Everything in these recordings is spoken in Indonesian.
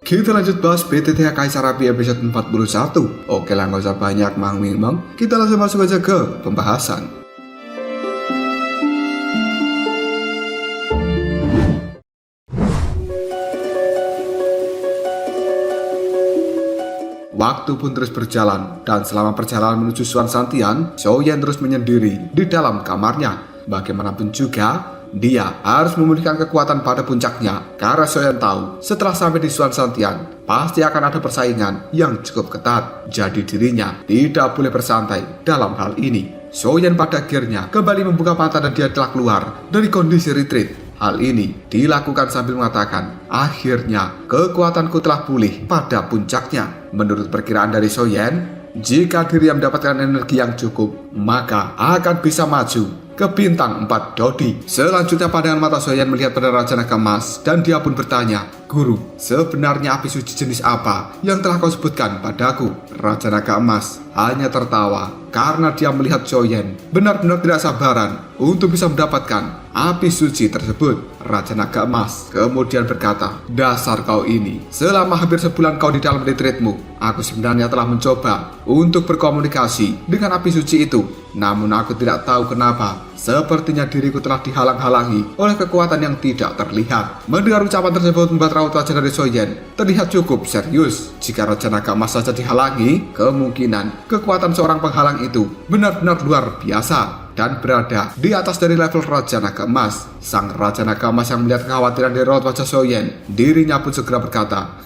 Kita lanjut bahas PTTH Kaisar Api episode 41. Oke lah, nggak usah banyak mang-ming-mang. Kita langsung masuk aja ke pembahasan. Waktu pun terus berjalan, dan selama perjalanan menuju Suan Santian, Xiaoyan terus menyendiri di dalam kamarnya. Bagaimanapun juga, dia harus memulihkan kekuatan pada puncaknya, karena Xiaoyan tahu setelah sampai di Suan Santian, pasti akan ada persaingan yang cukup ketat. Jadi dirinya tidak boleh bersantai dalam hal ini. Xiaoyan pada akhirnya kembali membuka mata dan dia telah keluar dari kondisi retreat. Hal ini dilakukan sambil mengatakan, akhirnya kekuatanku telah pulih pada puncaknya. Menurut perkiraan dari Xiaoyan, jika dirinya mendapatkan energi yang cukup, maka akan bisa maju ke bintang 4 Dodi. Selanjutnya pandangan mata Xiaoyan melihat pada Raja Naga Emas dan dia pun bertanya, "Guru, sebenarnya api suci jenis apa yang telah kau sebutkan padaku?" Raja Naga Emas hanya tertawa karena dia melihat Xiaoyan benar-benar tidak sabaran untuk bisa mendapatkan api suci tersebut. Raja Naga Emas kemudian berkata, "Dasar kau ini, selama hampir sebulan kau di dalam retreatmu, aku sebenarnya telah mencoba untuk berkomunikasi dengan api suci itu. Namun aku tidak tahu kenapa, sepertinya diriku telah dihalang-halangi oleh kekuatan yang tidak terlihat." Mendengar ucapan tersebut membuat raut wajah dari Xiaoyan terlihat cukup serius. Jika Raja Naga Emas saja dihalangi, kemungkinan kekuatan seorang penghalang itu benar-benar luar biasa dan berada di atas dari level Raja Naga Emas. Sang Raja Naga Emas yang melihat kekhawatiran dari raut wajah Xiaoyan, dirinya pun segera berkata,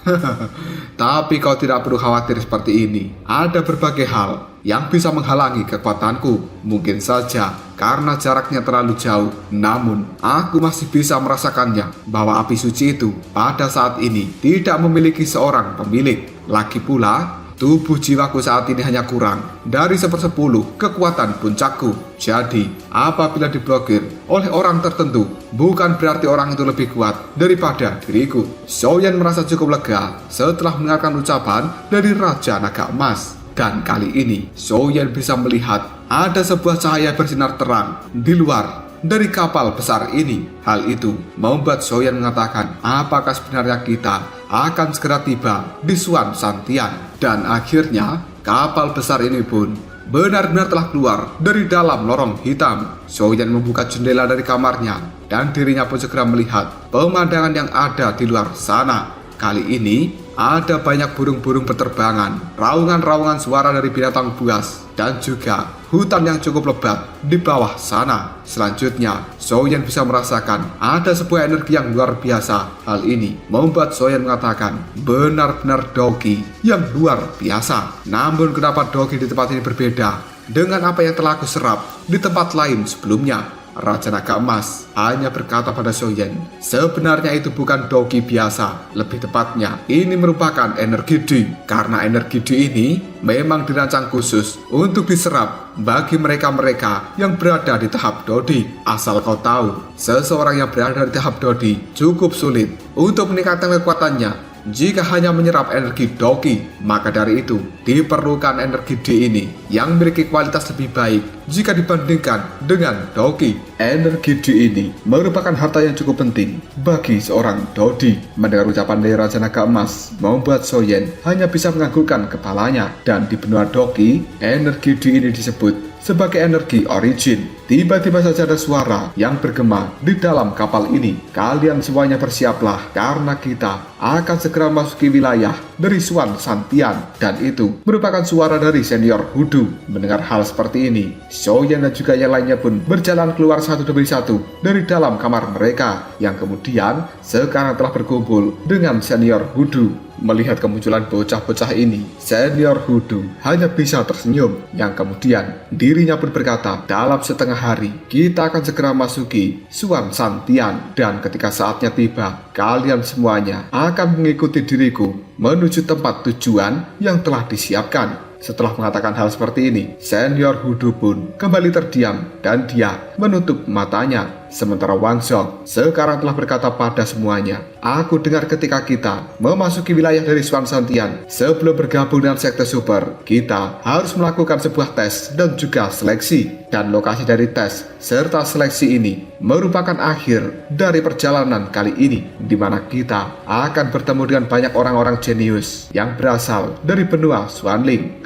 "Tapi kau tidak perlu khawatir seperti ini. Ada berbagai hal yang bisa menghalangi kekuatanku. Mungkin saja karena jaraknya terlalu jauh, namun aku masih bisa merasakannya bahwa api suci itu pada saat ini tidak memiliki seorang pemilik. Lagi pula, tubuh jiwaku saat ini hanya kurang dari 1/10 kekuatan puncakku. Jadi, apabila diblokir oleh orang tertentu, bukan berarti orang itu lebih kuat daripada diriku." Xiaoyan merasa cukup lega setelah mendengarkan ucapan dari Raja Naga Emas. Dan kali ini, Xiaoyan bisa melihat ada sebuah cahaya bersinar terang di luar dari kapal besar ini. Hal itu membuat Xiaoyan mengatakan, apakah sebenarnya kita akan segera tiba di Suan Santian. Dan akhirnya, kapal besar ini pun benar-benar telah keluar dari dalam lorong hitam. Xiaoyan membuka jendela dari kamarnya dan dirinya pun segera melihat pemandangan yang ada di luar sana. Kali ini, ada banyak burung-burung berterbangan, raungan-raungan suara dari binatang buas, dan juga hutan yang cukup lebat di bawah sana. Selanjutnya, Xiaoyan bisa merasakan ada sebuah energi yang luar biasa. Hal ini membuat Xiaoyan mengatakan, benar-benar dogi yang luar biasa. Namun kenapa dogi di tempat ini berbeda dengan apa yang telah aku serap di tempat lain sebelumnya? Raja Naga Emas hanya berkata pada Xiaoyan, sebenarnya itu bukan dogi biasa. Lebih tepatnya, ini merupakan energi Di. Karena energi Di ini memang dirancang khusus untuk diserap bagi mereka-mereka yang berada di tahap Dodi. Asal kau tahu, seseorang yang berada di tahap Dodi cukup sulit untuk meningkatkan kekuatannya jika hanya menyerap energi dogi. Maka dari itu diperlukan energi D ini yang memiliki kualitas lebih baik jika dibandingkan dengan dogi. Energi D ini merupakan harta yang cukup penting bagi seorang Dodi. Mendengar ucapan dari Raja Naga Emas membuat Xiaoyan hanya bisa menganggukkan kepalanya. Dan di benua dogi, energi D ini disebut sebagai energi origin. Tiba-tiba saja ada suara yang bergema di dalam kapal ini. Kalian semuanya bersiaplah, karena kita akan segera memasuki wilayah dari Suan Santian. Dan itu merupakan suara dari senior Hudu. Mendengar hal seperti ini, Xiaoyan dan juga yang lainnya pun berjalan keluar satu demi satu dari dalam kamar mereka, yang kemudian sekarang telah berkumpul dengan senior Hudu. Melihat kemunculan bocah-bocah ini, senior Hudu hanya bisa tersenyum, yang kemudian dirinya pun berkata, dalam setengah hari kita akan segera masuki Suan Santian, dan ketika saatnya tiba, kalian semuanya akan mengikuti diriku menuju tempat tujuan yang telah disiapkan. Setelah mengatakan hal seperti ini, senior Hudu pun kembali terdiam dan dia menutup matanya. Sementara Wang Zhong sekarang telah berkata pada semuanya, "Aku dengar ketika kita memasuki wilayah dari Xuan Santian, sebelum bergabung dengan Sekte Super, kita harus melakukan sebuah tes dan juga seleksi. Dan lokasi dari tes serta seleksi ini merupakan akhir dari perjalanan kali ini, di mana kita akan bertemu dengan banyak orang-orang jenius yang berasal dari benua Xuanling."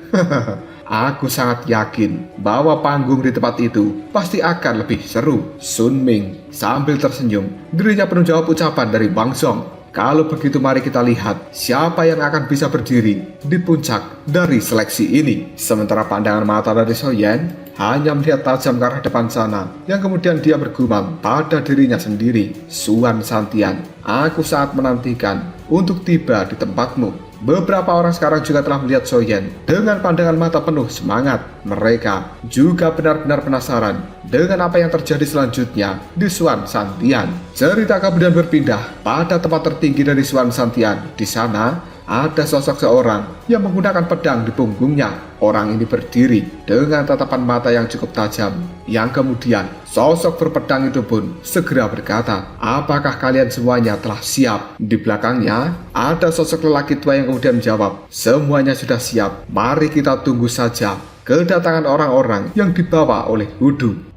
Aku sangat yakin bahwa panggung di tempat itu pasti akan lebih seru. Sun Ming sambil tersenyum, dirinya penuh jawab ucapan dari Wang Zhong. Kalau begitu mari kita lihat siapa yang akan bisa berdiri di puncak dari seleksi ini. Sementara pandangan mata dari Xiaoyan hanya melihat tajam ke arah depan sana, yang kemudian dia bergumam pada dirinya sendiri, "Xuan Santian, aku sangat menantikan untuk tiba di tempatmu." Beberapa orang sekarang juga telah melihat Xiaoyan dengan pandangan mata penuh semangat. Mereka juga benar-benar penasaran dengan apa yang terjadi selanjutnya di Xuan Santian. Cerita kemudian berpindah pada tempat tertinggi dari Xuan Santian. Di sana ada sosok seorang yang menggunakan pedang di punggungnya. Orang ini berdiri dengan tatapan mata yang cukup tajam. Yang kemudian sosok berpedang itu pun segera berkata, "Apakah kalian semuanya telah siap?" Di belakangnya ada sosok lelaki tua yang kemudian menjawab, "Semuanya sudah siap. Mari kita tunggu saja kedatangan orang-orang yang dibawa oleh Wudu."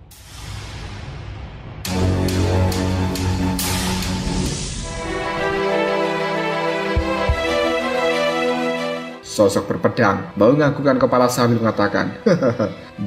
Sosok berpedang menganggukkan kepala sambil mengatakan,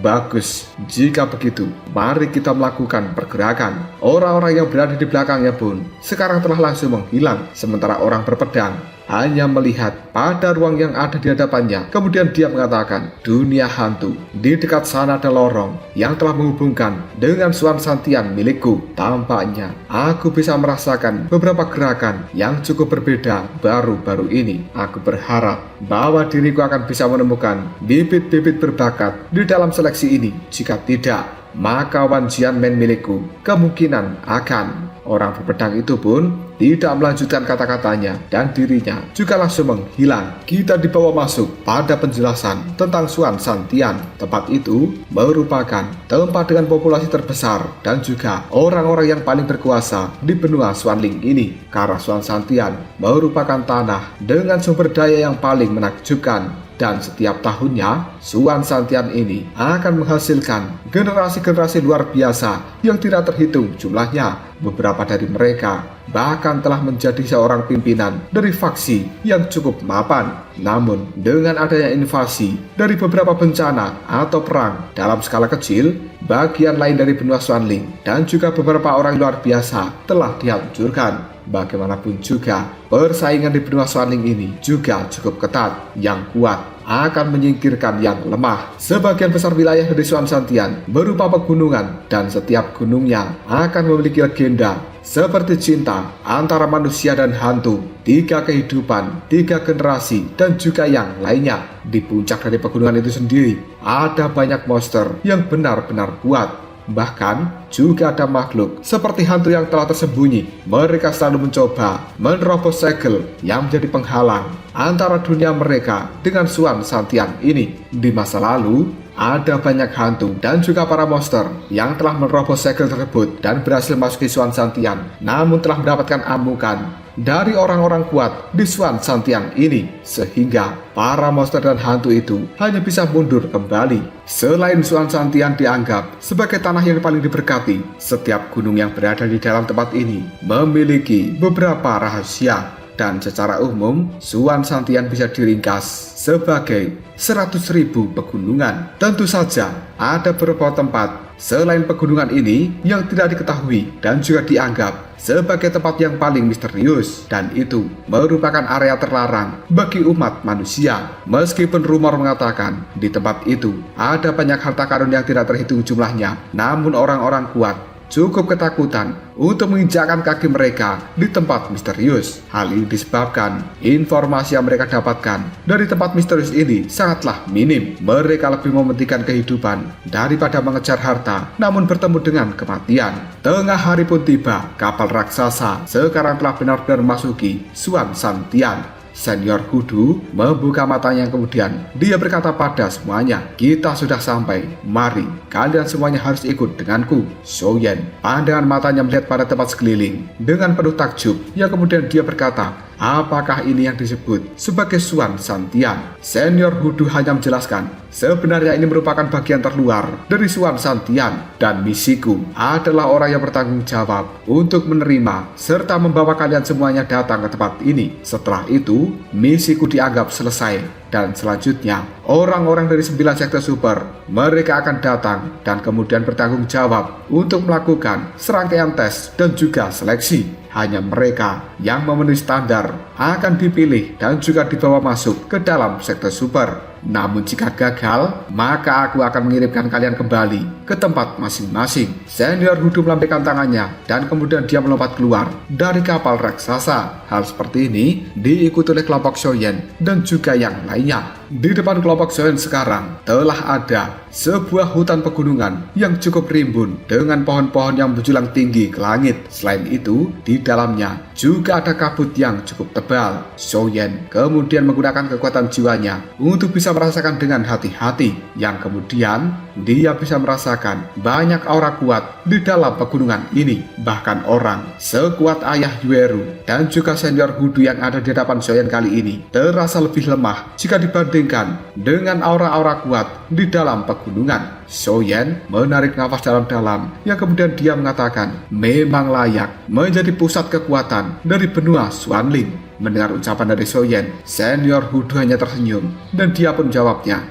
"Bagus, jika begitu, mari kita melakukan pergerakan." Orang-orang yang berada di belakangnya pun sekarang telah langsung menghilang, sementara orang berpedang hanya melihat pada ruang yang ada di hadapannya. Kemudian dia mengatakan, "Dunia hantu. Di dekat sana ada lorong yang telah menghubungkan dengan Xuan Santian milikku. Tampaknya aku bisa merasakan beberapa gerakan yang cukup berbeda baru-baru ini. Aku berharap bahwa diriku akan bisa menemukan bibit-bibit berbakat di dalam seleksi ini. Jika tidak, maka Wan Jianmen milikku kemungkinan akan." Orang berpedang itu pun tidak melanjutkan kata-katanya dan dirinya juga langsung menghilang. Kita dibawa masuk pada penjelasan tentang Xuan Santian. Tempat itu merupakan tempat dengan populasi terbesar dan juga orang-orang yang paling berkuasa di benua Xuanling ini. Karena Xuan Santian merupakan tanah dengan sumber daya yang paling menakjubkan. Dan setiap tahunnya, Xuan Santian ini akan menghasilkan generasi-generasi luar biasa yang tidak terhitung jumlahnya. Beberapa dari mereka bahkan telah menjadi seorang pimpinan dari faksi yang cukup mapan. Namun, dengan adanya invasi dari beberapa bencana atau perang dalam skala kecil, bagian lain dari benua Xuanling dan juga beberapa orang luar biasa telah dihancurkan. Bagaimanapun juga, persaingan di benua Xuanling ini juga cukup ketat. Yang kuat akan menyingkirkan yang lemah. Sebagian besar wilayah dari Xuan Santian berupa pegunungan dan setiap gunungnya akan memiliki legenda seperti cinta antara manusia dan hantu, 3 kehidupan, 3 generasi, dan juga yang lainnya. Di puncak dari pegunungan itu sendiri ada banyak monster yang benar-benar kuat. Bahkan juga ada makhluk seperti hantu yang telah tersembunyi. Mereka selalu mencoba menerobos segel yang menjadi penghalang antara dunia mereka dengan Xuan Santian ini. Di masa lalu, ada banyak hantu dan juga para monster yang telah menerobos segel tersebut dan berhasil masuk ke Xuan Santian, namun telah mendapatkan amukan dari orang-orang kuat di Xuan Santian ini, sehingga para monster dan hantu itu hanya bisa mundur kembali. Selain Xuan Santian dianggap sebagai tanah yang paling diberkati, setiap gunung yang berada di dalam tempat ini memiliki beberapa rahasia. Dan secara umum, Xuan Santian bisa diringkas sebagai 100.000 pegunungan. Tentu saja, ada beberapa tempat selain pegunungan ini yang tidak diketahui dan juga dianggap sebagai tempat yang paling misterius, dan itu merupakan area terlarang bagi umat manusia. Meskipun rumor mengatakan di tempat itu ada banyak harta karun yang tidak terhitung jumlahnya, namun orang-orang kuat cukup ketakutan untuk menginjakkan kaki mereka di tempat misterius. Hal ini disebabkan informasi yang mereka dapatkan dari tempat misterius ini sangatlah minim. Mereka lebih mementingkan kehidupan daripada mengejar harta, namun bertemu dengan kematian. Tengah hari pun tiba, kapal raksasa sekarang telah benar-benar memasuki Xuan Santian. Senior Hudu membuka matanya kemudian dia berkata pada semuanya, "Kita sudah sampai. Mari, kalian semuanya harus ikut denganku." Xiaoyan pandangan matanya melihat pada tempat sekeliling dengan penuh takjub. Ya kemudian dia berkata, "Apakah ini yang disebut sebagai Suan Santian?" Senior Hudu hanya menjelaskan, "Sebenarnya ini merupakan bagian terluar dari Suan Santian dan misiku adalah orang yang bertanggung jawab untuk menerima serta membawa kalian semuanya datang ke tempat ini. Setelah itu, misiku dianggap selesai. Dan selanjutnya, orang-orang dari 9 sekte super, mereka akan datang dan kemudian bertanggung jawab untuk melakukan serangkaian tes dan juga seleksi. Hanya mereka yang memenuhi standar akan dipilih dan juga dibawa masuk ke dalam sekte super. Namun jika gagal, maka aku akan mengirimkan kalian kembali ke tempat masing-masing." Senior Hudu melambaikan tangannya dan kemudian dia melompat keluar dari kapal raksasa. Hal seperti ini diikuti oleh kelompok Xiaoyan dan juga yang lainnya. Di depan kelompok Xiaoyan sekarang telah ada sebuah hutan pegunungan yang cukup rimbun dengan pohon-pohon yang menjulang tinggi ke langit. Selain itu, di dalamnya juga ada kabut yang cukup tebal. Xiaoyan kemudian menggunakan kekuatan jiwanya untuk bisa merasakan dengan hati-hati, yang kemudian dia bisa merasakan banyak aura kuat di dalam pegunungan ini. Bahkan orang sekuat ayah Yueru dan juga senior Hudu yang ada di hadapan Xiaoyan kali ini terasa lebih lemah jika dibandingkan dengan aura-aura kuat di dalam pegunungan. Xiaoyan menarik nafas dalam-dalam yang kemudian dia mengatakan memang layak menjadi pusat kekuatan dari benua Xuanling. Mendengar ucapan dari Xiaoyan, senior Hudu hanya tersenyum dan dia pun jawabnya,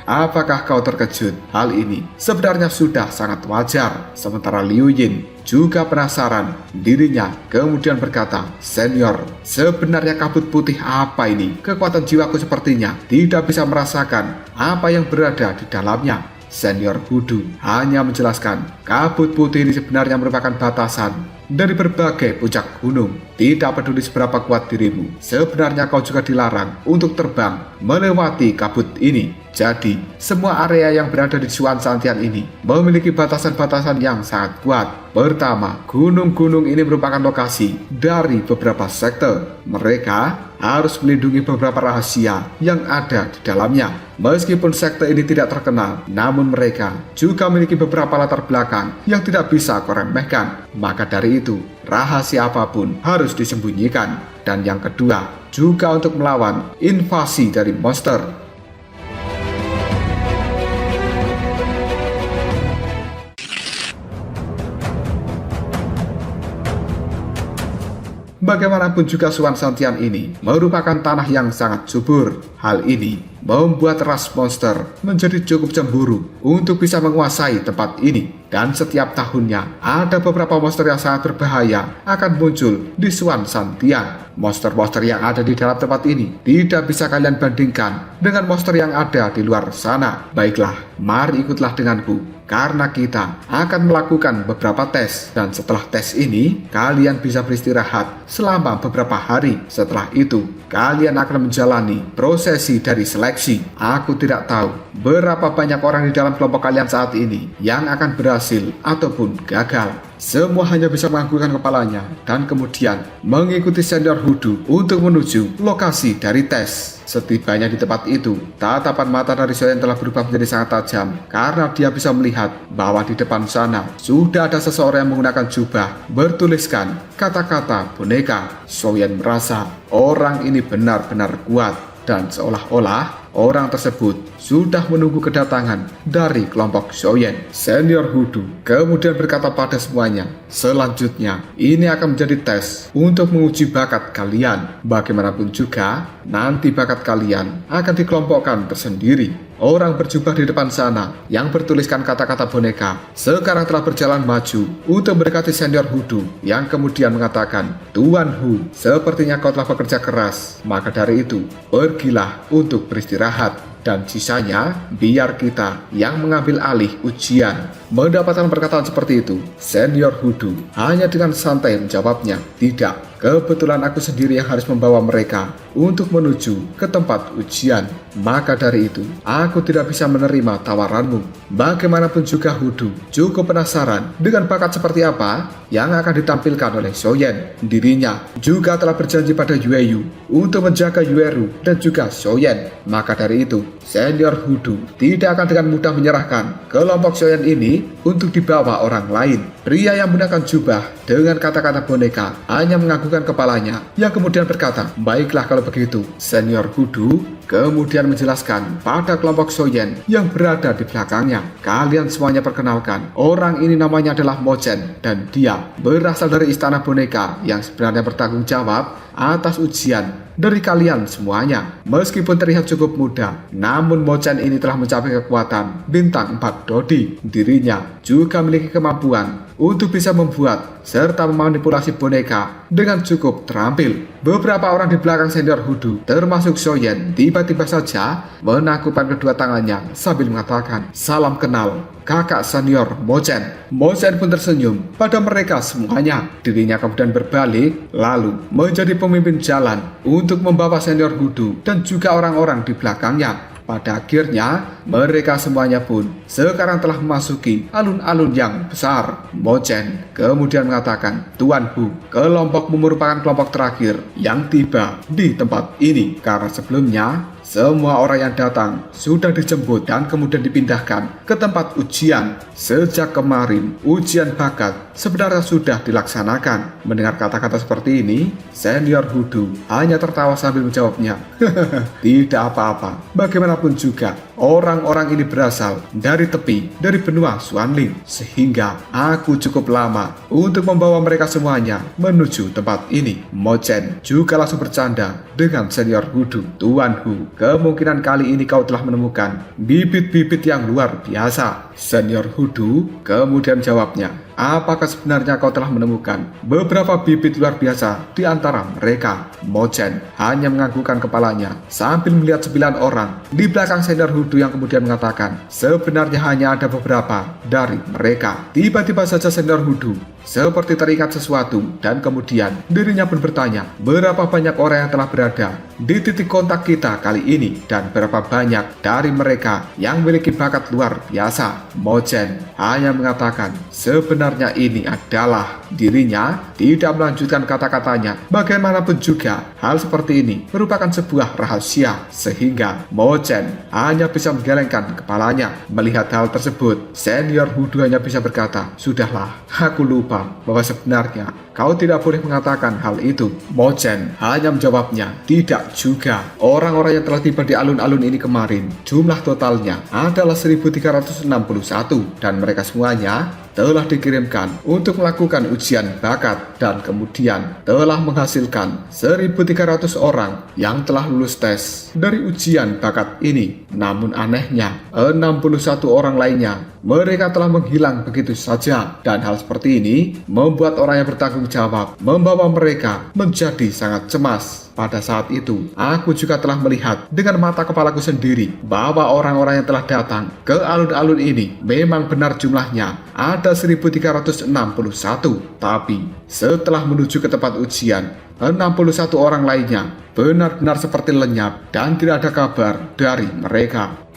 "Apakah kau terkejut? Hal ini sebenarnya sudah sangat wajar." Sementara Liu Yin juga penasaran. Dirinya kemudian berkata, "Senior, sebenarnya kabut putih apa ini? Kekuatan jiwaku sepertinya tidak bisa merasakan apa yang berada di dalamnya." Senior Hudu hanya menjelaskan, kabut putih ini sebenarnya merupakan batasan dari berbagai puncak gunung. Tidak peduli seberapa kuat dirimu, sebenarnya kau juga dilarang untuk terbang melewati kabut ini. Jadi, semua area yang berada di Suan Santian ini memiliki batasan-batasan yang sangat kuat. Pertama, gunung-gunung ini merupakan lokasi dari beberapa sekte. Mereka harus melindungi beberapa rahasia yang ada di dalamnya. Meskipun sekte ini tidak terkenal, namun mereka juga memiliki beberapa latar belakang yang tidak bisa kau remehkan. Maka dari itu, rahasia apapun harus disembunyikan. Dan yang kedua, juga untuk melawan invasi dari monster. Bagaimanapun juga Suan Santian ini merupakan tanah yang sangat subur. Hal ini membuat ras monster menjadi cukup cemburu untuk bisa menguasai tempat ini. Dan setiap tahunnya ada beberapa monster yang sangat berbahaya akan muncul di Suan Santian. Monster-monster yang ada di dalam tempat ini tidak bisa kalian bandingkan dengan monster yang ada di luar sana. Baiklah, mari ikutlah denganku, karena kita akan melakukan beberapa tes. Dan setelah tes ini, kalian bisa beristirahat selama beberapa hari. Setelah itu, kalian akan menjalani prosesi dari seleksi. Aku tidak tahu berapa banyak orang di dalam kelompok kalian saat ini yang akan berhasil ataupun gagal. Semua hanya bisa menganggukkan kepalanya dan kemudian mengikuti senior Hudu untuk menuju lokasi dari tes. Setibanya di tempat itu, tatapan mata dari Xiaoyan telah berubah menjadi sangat tajam karena dia bisa melihat bahwa di depan sana sudah ada seseorang yang menggunakan jubah bertuliskan kata-kata boneka. Xiaoyan merasa orang ini benar-benar kuat dan seolah-olah orang tersebut sudah menunggu kedatangan dari kelompok Xiaoyan. Senior Hudu kemudian berkata pada semuanya, "Selanjutnya, ini akan menjadi tes untuk menguji bakat kalian. Bagaimanapun juga, nanti bakat kalian akan dikelompokkan tersendiri." Orang berjubah di depan sana yang bertuliskan kata-kata boneka sekarang telah berjalan maju untuk mendekati senior Hudu yang kemudian mengatakan, "Tuan Hu, sepertinya kau telah bekerja keras. Maka dari itu, pergilah untuk beristirahat. Dan sisanya biar kita yang mengambil alih ujian." Mendapatkan perkataan seperti itu, Senior Hudu hanya dengan santai menjawabnya, "Tidak, kebetulan aku sendiri yang harus membawa mereka untuk menuju ke tempat ujian. Maka dari itu, aku tidak bisa menerima tawaranmu." Bagaimanapun juga Hudu cukup penasaran dengan bakat seperti apa yang akan ditampilkan oleh Shoyen. Dirinya juga telah berjanji pada Yueyu untuk menjaga Yueru dan juga Shoyen. Maka dari itu, Senior Hudu tidak akan dengan mudah menyerahkan kelompok Shoyen ini untuk dibawa orang lain. Pria yang menggunakan jubah dengan kata-kata boneka hanya menganggukkan kepalanya, yang kemudian berkata, "Baiklah kalau begitu." Senior Hudu kemudian menjelaskan pada kelompok Shoyen yang berada di belakangnya, "Kalian semuanya perkenalkan, orang ini namanya adalah Mochen, dan dia berasal dari istana boneka yang sebenarnya bertanggung jawab atas ujian dari kalian semuanya." Meskipun terlihat cukup muda, namun Mochen ini telah mencapai kekuatan bintang 4 Dodi. Dirinya juga memiliki kemampuan untuk bisa membuat serta memanipulasi boneka dengan cukup terampil. Beberapa orang di belakang Senior Hudu, termasuk Shoyen, tiba-tiba saja menakupkan kedua tangannya sambil mengatakan, "Salam kenal, kakak senior Mochen." Mochen pun tersenyum pada mereka semuanya. Dirinya kemudian berbalik lalu menjadi pemimpin jalan untuk membawa Senior Hudu dan juga orang-orang di belakangnya. Pada akhirnya, mereka semuanya pun sekarang telah memasuki alun-alun yang besar. Mochen kemudian mengatakan, "Tuan Hu, kelompokmu merupakan kelompok terakhir yang tiba di tempat ini. Karena sebelumnya, semua orang yang datang sudah dijemput dan kemudian dipindahkan ke tempat ujian. Sejak kemarin, ujian bakat sebenarnya sudah dilaksanakan." Mendengar kata-kata seperti ini, Senior Hudu hanya tertawa sambil menjawabnya, "Tidak apa-apa. Bagaimanapun juga, orang-orang ini berasal dari tepi dari benua Xuanling, sehingga aku cukup lama untuk membawa mereka semuanya menuju tempat ini." Mochen juga langsung bercanda dengan Senior Hudu, "Tuan Hu, kemungkinan kali ini kau telah menemukan bibit-bibit yang luar biasa." Senior Hudu kemudian jawabnya, "Apakah sebenarnya kau telah menemukan beberapa bibit luar biasa di antara mereka?" Mochen hanya menganggukkan kepalanya sambil melihat 9 orang di belakang Senior Hudu yang kemudian mengatakan, "Sebenarnya hanya ada beberapa dari mereka." Tiba-tiba saja Senior Hudu seperti teringat sesuatu dan kemudian dirinya pun bertanya, "Berapa banyak orang yang telah berada di titik kontak kita kali ini dan berapa banyak dari mereka yang memiliki bakat luar biasa?" Mochen hanya mengatakan sebenarnya ini adalah dirinya tidak melanjutkan kata-katanya. Bagaimanapun juga, hal seperti ini merupakan sebuah rahasia, sehingga Mochen hanya bisa menggelengkan kepalanya. Melihat hal tersebut, Senior Hudu hanya bisa berkata, "Sudahlah, aku lupa bahwa sebenarnya kau tidak boleh mengatakan hal itu." Mochen hanya menjawabnya, "Tidak juga. Orang-orang yang telah tiba di alun-alun ini kemarin, jumlah totalnya adalah 1361 dan mereka semuanya telah dikirimkan untuk melakukan ujian bakat dan kemudian telah menghasilkan 1300 orang yang telah lulus tes dari ujian bakat ini. Namun anehnya, 61 orang lainnya mereka telah menghilang begitu saja, dan hal seperti ini membuat orang yang bertanggung jawab membawa mereka menjadi sangat cemas. Pada saat itu, aku juga telah melihat dengan mata kepalaku sendiri bahwa orang-orang yang telah datang ke alun-alun ini memang benar jumlahnya ada 1361. Tapi setelah menuju ke tempat ujian, 61 orang lainnya benar-benar seperti lenyap dan tidak ada kabar dari mereka.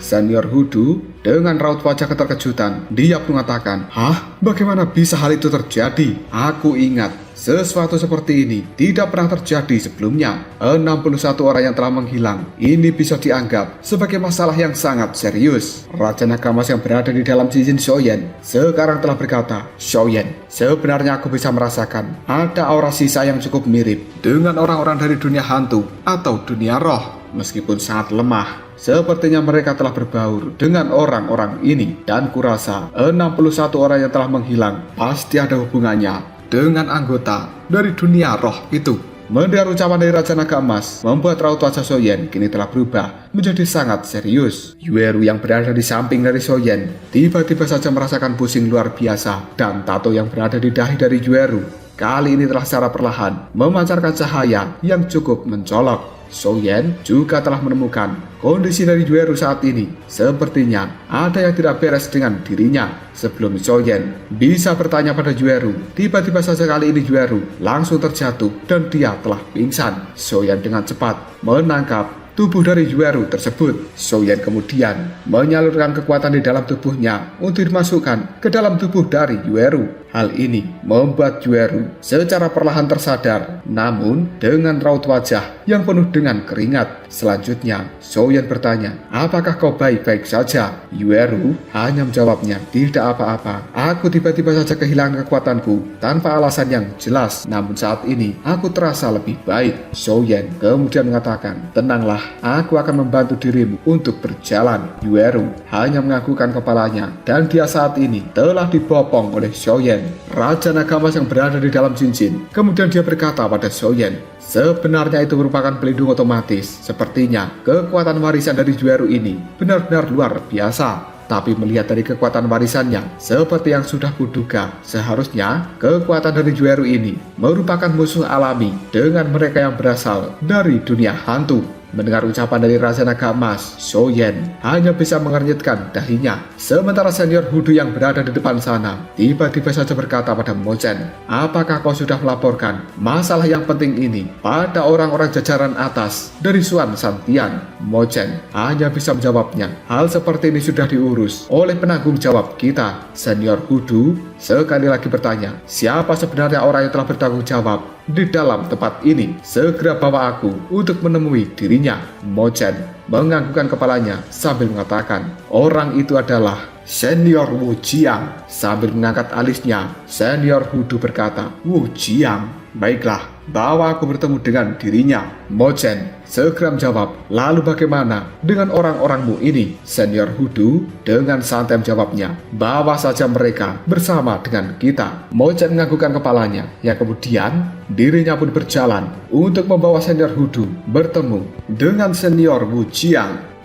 Senior Hudu dengan raut wajah keterkejutan, dia pun mengatakan, "Hah? Bagaimana bisa hal itu terjadi? Aku ingat sesuatu seperti ini tidak pernah terjadi sebelumnya. 61 orang yang telah menghilang. Ini bisa dianggap sebagai masalah yang sangat serius." Raja Nagamas yang berada di dalam cincin Shoyen sekarang telah berkata, "Shoyen, sebenarnya aku bisa merasakan ada aura sisa yang cukup mirip dengan orang-orang dari dunia hantu atau dunia roh. Meskipun sangat lemah, sepertinya mereka telah berbaur dengan orang-orang ini, dan kurasa 61 orang yang telah menghilang pasti ada hubungannya dengan anggota dari dunia roh itu." Mendengar ucapan dari Raja Naga Emas membuat raut wajah Shoyen kini telah berubah menjadi sangat serius. Yueru yang berada di samping dari Shoyen tiba-tiba saja merasakan pusing luar biasa, dan tato yang berada di dahi dari Yueru kali ini telah secara perlahan memancarkan cahaya yang cukup mencolok. Soyen juga telah menemukan kondisi dari Yueru saat ini. Sepertinya ada yang tidak beres dengan dirinya. Sebelum Soyen bisa bertanya pada Yueru, tiba-tiba saja kali ini Yueru langsung terjatuh dan dia telah pingsan. Soyen dengan cepat menangkap tubuh dari Yueru tersebut. Soyen kemudian menyalurkan kekuatan di dalam tubuhnya untuk dimasukkan ke dalam tubuh dari Yueru. Hal ini membuat Yueru secara perlahan tersadar, namun dengan raut wajah yang penuh dengan keringat. Selanjutnya, Soyen bertanya, "Apakah kau baik-baik saja?" Yueru hanya menjawabnya, "Tidak apa-apa. Aku tiba-tiba saja kehilangan kekuatanku tanpa alasan yang jelas. Namun saat ini aku terasa lebih baik." Soyen kemudian mengatakan, "Tenanglah, aku akan membantu dirimu untuk berjalan." Yueru hanya menganggukkan kepalanya dan dia saat ini telah dibopong oleh Soyen, Raja Naga Emas yang berada di dalam cincin. Kemudian dia berkata pada Soyen, sebenarnya itu merupakan pelindung otomatis. Sepertinya kekuatan warisan dari Yueru ini benar-benar luar biasa. Tapi melihat dari kekuatan warisannya, seperti yang sudah kuduga, seharusnya kekuatan dari Yueru ini merupakan musuh alami dengan mereka yang berasal dari dunia hantu. Mendengar ucapan dari Raja Naga Emas, Soyen hanya bisa mengernyitkan dahinya. Sementara senior Hudu yang berada di depan sana tiba-tiba saja berkata pada Mochen, "Apakah kau sudah melaporkan masalah yang penting ini pada orang-orang jajaran atas dari Suan Santian?" Mochen hanya bisa menjawabnya, "Hal seperti ini sudah diurus oleh penanggung jawab kita." Senior Hudu sekali lagi bertanya, "Siapa sebenarnya orang yang telah bertanggung jawab di dalam tempat ini? Segera bawa aku untuk menemui dirinya." Mochen menganggukkan kepalanya sambil mengatakan, "Orang itu adalah Senior Wu Jiang." Sambil mengangkat alisnya, Senior Hudu berkata, "Wu Jiang, baiklah, bawa aku bertemu dengan dirinya." Mochen segera menjawab, "Lalu bagaimana dengan orang-orangmu ini?" Senior Hudu dengan santai menjawabnya, "Bawa saja mereka bersama dengan kita." Mochen menganggukkan kepalanya, yang kemudian dirinya pun berjalan untuk membawa Senior Hudu bertemu dengan Senior Wu Jiang.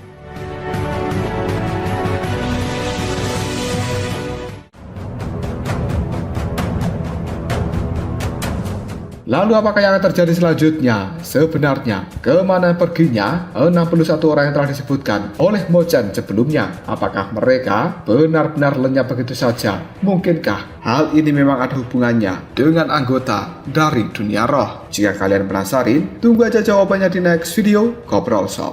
Lalu apakah yang akan terjadi selanjutnya? Sebenarnya, kemana perginya 61 orang yang telah disebutkan oleh Mochen sebelumnya? Apakah mereka benar-benar lenyap begitu saja? Mungkinkah hal ini memang ada hubungannya dengan anggota dari dunia roh? Jika kalian penasaran, tunggu aja jawabannya di next video Ngobrol Shop.